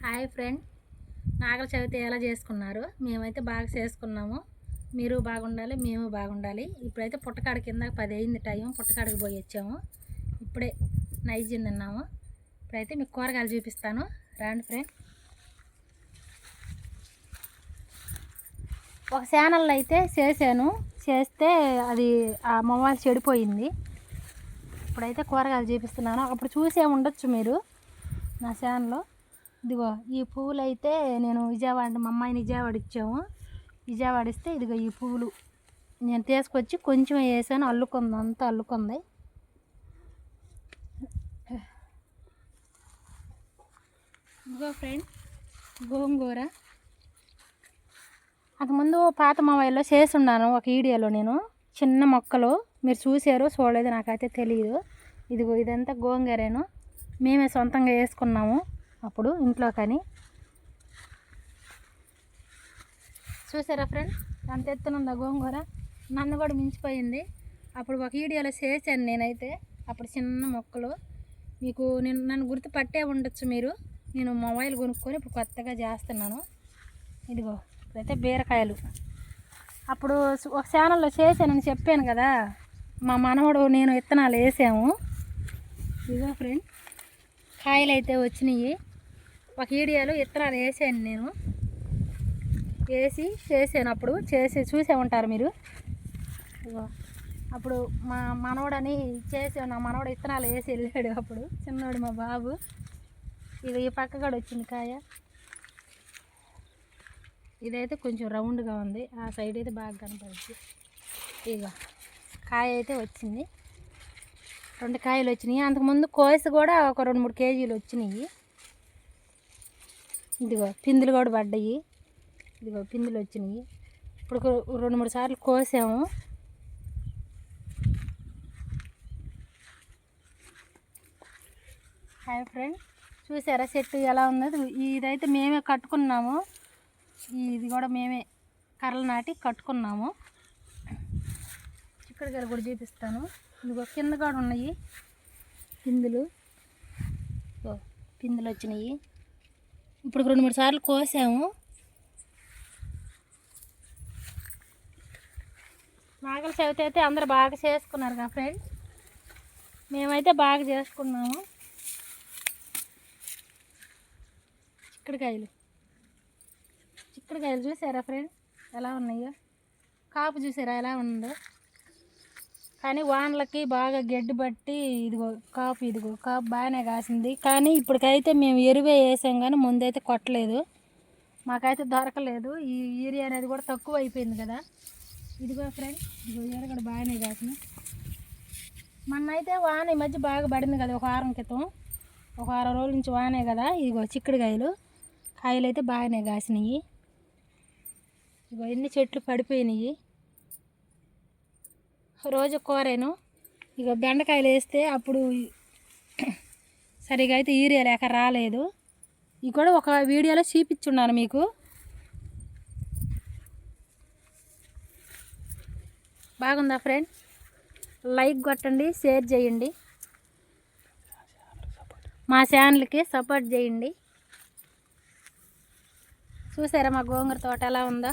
Hi friend, నాగల Chavithi ఎలా చేసుకున్నారు? మేమైతే బాగా చేసుకున్నాము. మీరు బాగుండాలి, మేము బాగుండాలి. ఇప్పుడైతే పుట్టకాడ కింద 10 అయింది టైం. పుట్టకాడికి పోయి వచ్చాము. ఇప్పుడే నైజ్యం తిన్నాము. ఇప్పుడైతే మీకు కూరగాయలు చూపిస్తాను, రండి ఫ్రెండ్. ఒక ఛానల్ అయితే చేస్తే అది ఆ మొబైల్ చెడిపోయింది. ఇప్పుడైతే కూరగాయలు చూపిస్తున్నాను. అప్పుడు చూసే ఉండొచ్చు మీరు నా ఛానల్లో. ఇదిగో ఈ పువ్వులు అయితే నేను మా అమ్మాయిని విజయవాడ ఇచ్చాము. విజయవాడ ఇస్తే ఇదిగో ఈ పువ్వులు నేను తీసుకొచ్చి కొంచెం వేసాను, అల్లుకుంది, అంతా అల్లుకుంది. ఇదిగో ఫ్రెండ్, గోంగూర అంతకుముందు పాత మొబైల్లో చేసి ఉన్నాను ఒక వీడియోలో. నేను చిన్న మొక్కలు మీరు చూసారో చూడలేదు నాకైతే తెలియదు. ఇదిగో ఇదంతా గోంగూరేను, మేమే సొంతంగా వేసుకున్నాము అప్పుడు ఇంట్లో. కానీ చూసారా ఫ్రెండ్, అంత ఎత్తునుందా గోంగూర? నన్ను కూడా మించిపోయింది. అప్పుడు ఒక వీడియోలో చేశాను నేనైతే, అప్పుడు చిన్న మొక్కలు. మీకు నన్ను గుర్తుపట్టే ఉండొచ్చు మీరు. నేను మొబైల్ కొనుక్కొని ఇప్పుడు కొత్తగా చేస్తున్నాను. ఇదిగో ఇప్పుడైతే బీరకాయలు. అప్పుడు ఒక ఛానల్లో చేశానని చెప్పాను కదా, మా మనవడు నేను విత్తనాలు వేసాము. ఇదిగో ఫ్రెండ్, కాయలు అయితే వచ్చినాయి. ఒక వీడియోలో విత్తనాలు వేసాను నేను, వేసి చేసాను. అప్పుడు చూసే ఉంటారు మీరు. అప్పుడు మా మనవడని చేసాను. నా మనవడు విత్తనాలు వేసి వెళ్ళాడు అప్పుడు, చిన్నోడు మా బాబు. ఇది ఈ పక్క కూడా వచ్చింది కాయ. ఇదైతే కొంచెం రౌండ్గా ఉంది, ఆ సైడ్ అయితే బాగా కనపడుతుంది. ఇక కాయ అయితే వచ్చింది, 2 కాయలు వచ్చినాయి. అంతకుముందు కోసి కూడా ఒక 2-3 కేజీలు వచ్చినాయి. ఇదిగో పిందులు కూడా పడ్డాయి. ఇదిగో పిందులు వచ్చినాయి. ఇప్పుడు 2-3 సార్లు కోసాము. హాయ్ ఫ్రెండ్, చూసారా చెట్టు ఎలా ఉన్నది? ఇదైతే మేమే కట్టుకున్నాము. ఇది కూడా మేమే కర్రలు నాటి కట్టుకున్నాము. చిక్కుడుకాయలు కూడా చూపిస్తాను. ఇదిగో కింద కూడా ఉన్నాయి పిందులు. పిందులు వచ్చినాయి. ఇప్పుడు 2-3 సార్లు కోసాము. నాగల చవితి అయితే అందరు బాగా చేసుకున్నారు కదా ఫ్రెండ్, మేమైతే బాగా చేసుకున్నాము. చిక్కుడుకాయలు చూసారా ఫ్రెండ్ ఎలా ఉన్నాయో? కాపు చూసారా ఎలా ఉందో? కానీ వానలకి బాగా గడ్డి బట్టి ఇదిగో కాపు బాగానే కాసింది. కానీ ఇప్పటికైతే మేము ఎరువే వేసాం, కానీ ముందైతే కొట్టలేదు, మాకైతే దొరకలేదు. ఈ ఏరియా అనేది కూడా తక్కువ అయిపోయింది కదా. ఇదిగో ఫ్రెండ్, ఇదిగో ఎరగడ బాగానే కాసింది. మొన్నైతే వాన ఈ మధ్య బాగా పడింది కదా, ఒక వారం క్రితం, ఒక 6 రోజుల నుంచి వానే కదా. ఇదిగో చిక్కుడుకాయలు కాయలు అయితే బాగానే కాసినాయి. ఇదిగో ఎన్ని చెట్లు పడిపోయినాయి. రోజు కూరేను. ఇక బెండకాయలు వేస్తే అప్పుడు సరిగా అయితే ఈరియా లేక రాలేదు. ఇది కూడా ఒక వీడియోలో చూపించున్నాను మీకు. బాగుందా ఫ్రెండ్? లైక్ కొట్టండి, షేర్ చేయండి, మా ఛానల్కి సపోర్ట్ చేయండి. చూసారా మా గోంగూర తోట ఎలా ఉందో?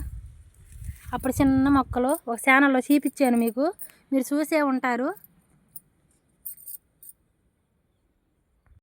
అప్పుడు చిన్న మొక్కలు ఒక ఛానల్లో చూపించాను మీకు, మీరు చూసే ఉంటారు.